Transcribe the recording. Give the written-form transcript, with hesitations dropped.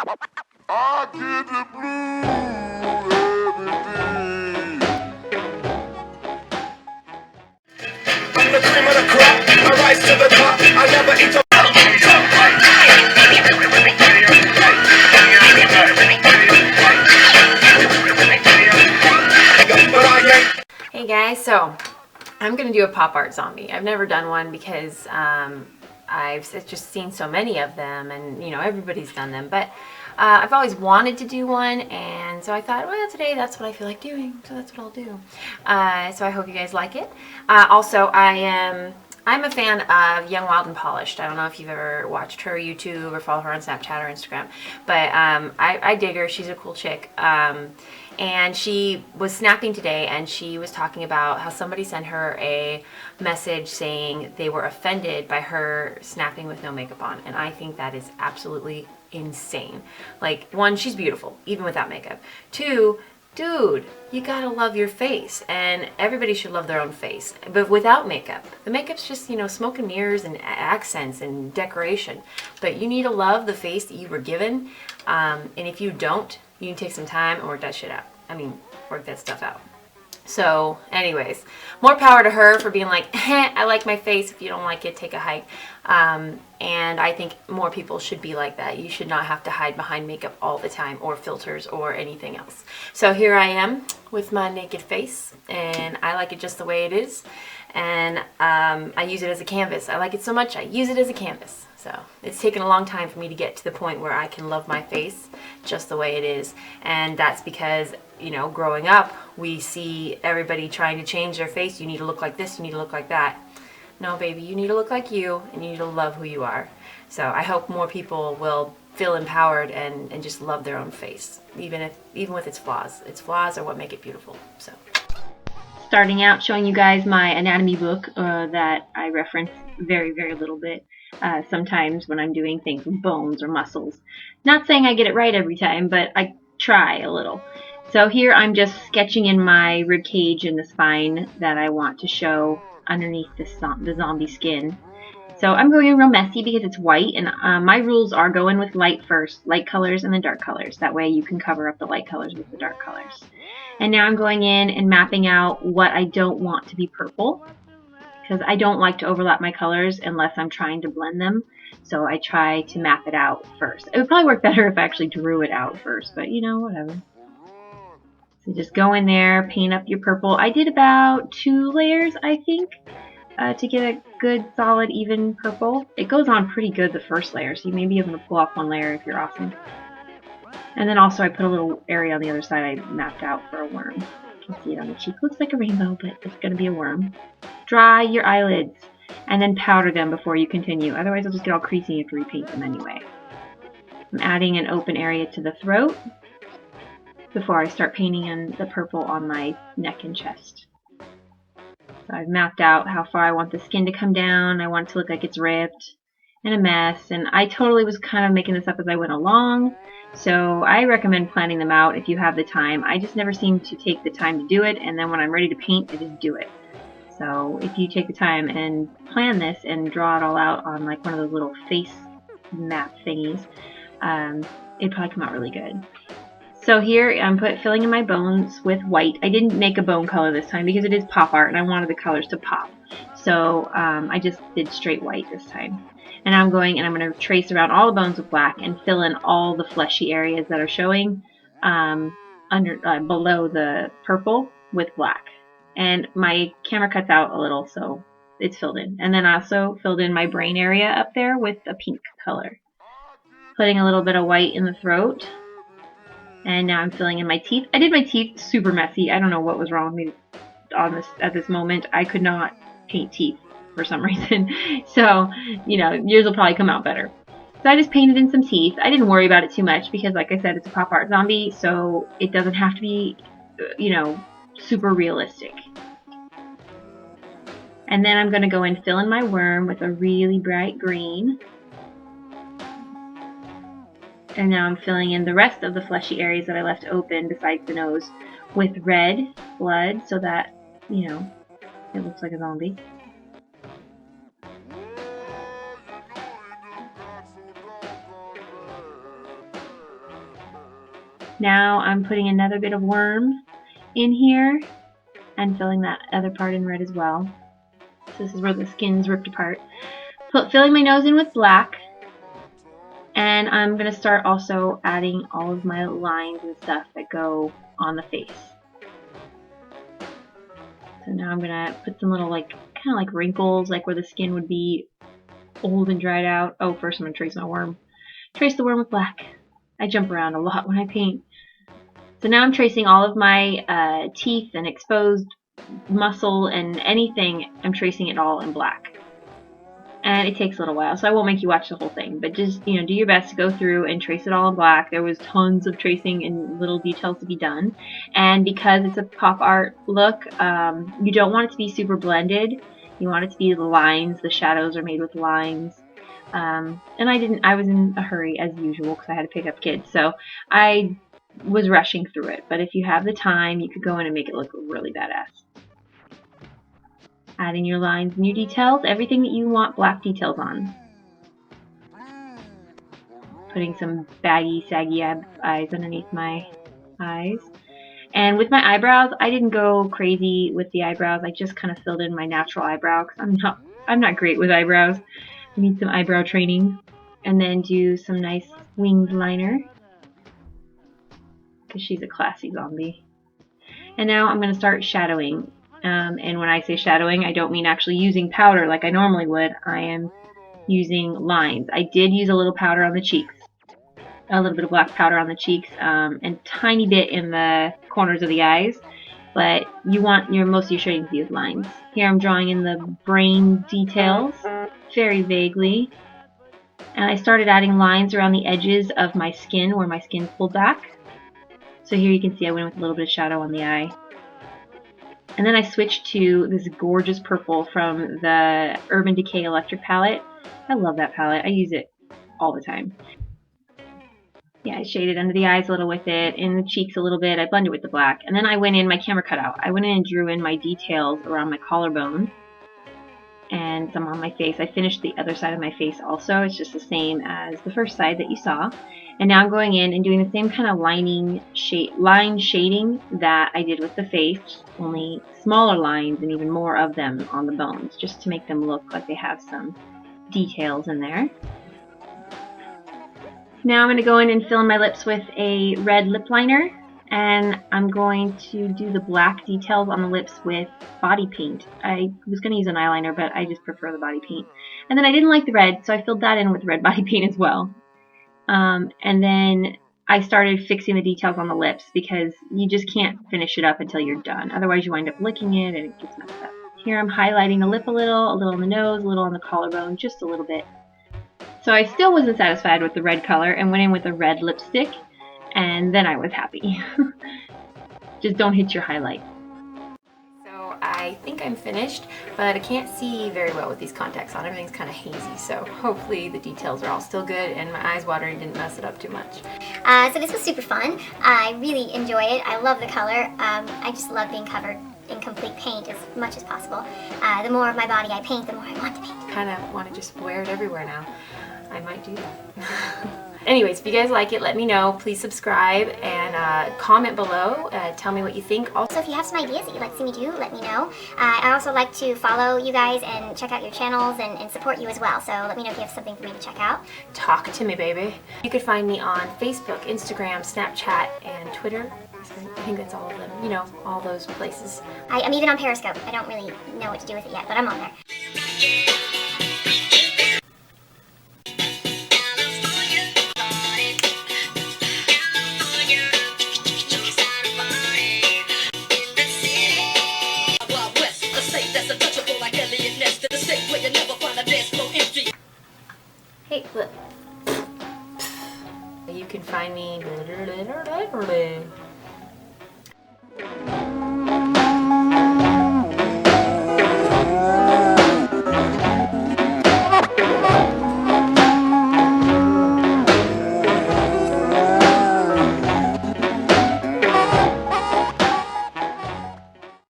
I get the blue every day. I'm the cream of the crop. I rise to the top. I never eat a but I ain't. Hey guys, so I'm gonna do a pop art zombie. I've never done one because I've just seen so many of them, and you know everybody's done them. But I've always wanted to do one, and so I thought, well, today that's what I feel like doing, so that's what I'll do. So I hope you guys like it. Also, I'm a fan of Young, Wild, and Polished. I don't know if you've ever watched her YouTube or follow her on Snapchat or Instagram, but I dig her. She's a cool chick. And she was snapping today, and she was talking about how somebody sent her a message saying they were offended by her snapping with no makeup on. And I think that is absolutely insane. Like, one, she's beautiful, even without makeup. Two, dude, you gotta love your face, and everybody should love their own face, but without makeup. The makeup's just, you know, smoke and mirrors and accents and decoration, but you need to love the face that you were given, and if you don't, you can take some time and work that shit out. I mean, work that stuff out. So anyways, more power to her for being like, I like my face. If you don't like it, take a hike. And I think more people should be like that. You should not have to hide behind makeup all the time, or filters, or anything else. So here I am with my naked face, and I like it just the way it is. And I use it as a canvas. I like it so much, I use it as a canvas. So it's taken a long time for me to get to the point where I can love my face just the way it is. And that's because, you know, growing up, we see everybody trying to change their face. You need to look like this, you need to look like that. No, baby, you need to look like you, and you need to love who you are. So I hope more people will feel empowered and just love their own face, even with its flaws. Its flaws are what make it beautiful. So starting out showing you guys my anatomy book that I reference very, very little bit. Sometimes when I'm doing things with bones or muscles. Not saying I get it right every time, but I try a little. So here I'm just sketching in my rib cage and the spine that I want to show underneath the zombie skin. So I'm going in real messy because it's white, and my rules are go in with light first, light colors and then dark colors. That way you can cover up the light colors with the dark colors. And now I'm going in and mapping out what I don't want to be purple, because I don't like to overlap my colors unless I'm trying to blend them. So I try to map it out first. It would probably work better if I actually drew it out first, but you know, whatever. So just go in there, paint up your purple. I did about 2 layers, I think, to get a good, solid, even purple. It goes on pretty good the first layer, so you may be able to pull off 1 layer if you're awesome. And then also I put a little area on the other side I mapped out for a worm. You can see it on the cheek. Looks like a rainbow, but it's going to be a worm. Dry your eyelids, and then powder them before you continue. Otherwise they'll just get all creasy and you have to repaint them anyway. I'm adding an open area to the throat before I start painting in the purple on my neck and chest. So I've mapped out how far I want the skin to come down. I want it to look like it's ripped and a mess, and I totally was kind of making this up as I went along, so I recommend planning them out if you have the time. I just never seem to take the time to do it, and then when I'm ready to paint, I just do it. So if you take the time and plan this and draw it all out on like one of those little face map thingies, it'd probably come out really good. So here I'm filling in my bones with white. I didn't make a bone color this time because it is pop art and I wanted the colors to pop. So I just did straight white this time. And I'm going and I'm going to trace around all the bones with black and fill in all the fleshy areas that are showing below the purple with black. And my camera cuts out a little, so it's filled in. And then I also filled in my brain area up there with a pink color. Putting a little bit of white in the throat. And now I'm filling in my teeth. I did my teeth super messy. I don't know what was wrong with me at this moment. I could not paint teeth for some reason. So, you know, yours will probably come out better. So I just painted in some teeth. I didn't worry about it too much because, like I said, it's a pop art zombie, so it doesn't have to be, you know, super realistic. And then I'm going to go and fill in my worm with a really bright green. And now I'm filling in the rest of the fleshy areas that I left open besides the nose with red blood so that, you know, it looks like a zombie. Now I'm putting another bit of worm in here and filling that other part in red as well. So this is where the skin's ripped apart. Filling my nose in with black. And I'm going to start also adding all of my lines and stuff that go on the face. So now I'm going to put some little kind of like wrinkles, like where the skin would be old and dried out. Oh, first I'm going to trace my worm. Trace the worm with black. I jump around a lot when I paint. So now I'm tracing all of my teeth and exposed muscle and anything. I'm tracing it all in black. And it takes a little while, so I won't make you watch the whole thing, but just, do your best to go through and trace it all in black. There was tons of tracing and little details to be done. And because it's a pop art look, you don't want it to be super blended. You want it to be the lines, the shadows are made with lines. And I was in a hurry as usual because I had to pick up kids, so I was rushing through it. But if you have the time, you could go in and make it look really badass. Adding your lines and your details, everything that you want black details on. Putting some baggy, saggy eyes underneath my eyes. And with my eyebrows, I didn't go crazy with the eyebrows. I just kind of filled in my natural eyebrow because I'm not great with eyebrows. I need some eyebrow training. And then do some nice winged liner because she's a classy zombie. And now I'm going to start shadowing. And when I say shadowing, I don't mean actually using powder like I normally would. I am using lines. I did use a little powder on the cheeks. A little bit of black powder on the cheeks and tiny bit in the corners of the eyes. But you want most of your shading to be with lines. Here I'm drawing in the brain details very vaguely. And I started adding lines around the edges of my skin where my skin pulled back. So here you can see I went with a little bit of shadow on the eye. And then I switched to this gorgeous purple from the Urban Decay Electric palette. I love that palette. I use it all the time. Yeah, I shaded under the eyes a little with it, in the cheeks a little bit. I blended with the black. And then I went in my camera cutout. I went in and drew in my details around my collarbone and some on my face. I finished the other side of my face also. It's just the same as the first side that you saw. And now I'm going in and doing the same kind of line shading that I did with the face, only smaller lines and even more of them on the bones, just to make them look like they have some details in there. Now I'm going to go in and fill in my lips with a red lip liner, and I'm going to do the black details on the lips with body paint. I was going to use an eyeliner, but I just prefer the body paint. And then I didn't like the red, so I filled that in with red body paint as well. And then I started fixing the details on the lips because you just can't finish it up until you're done. Otherwise you wind up licking it and it gets messed up. Here I'm highlighting the lip a little on the nose, a little on the collarbone, just a little bit. So I still wasn't satisfied with the red color and went in with a red lipstick, and then I was happy. Just don't hit your highlight. So I think I'm finished, but I can't see very well with these contacts on. Everything's kind of hazy, so hopefully the details are all still good and my eyes watering didn't mess it up too much. So this was super fun. I really enjoy it. I love the color. I just love being covered in complete paint as much as possible. The more of my body I paint, the more I want to paint. Kind of want to just wear it everywhere now. I might do that. Anyways, if you guys like it, let me know. Please subscribe and comment below. Tell me what you think. Also, if you have some ideas that you'd like to see me do, let me know. I also like to follow you guys and check out your channels and support you as well. So let me know if you have something for me to check out. Talk to me, baby. You can find me on Facebook, Instagram, Snapchat, and Twitter. I think that's all of them. You know, all those places. I'm even on Periscope. I don't really know what to do with it yet, but I'm on there. Hey, look. You can find me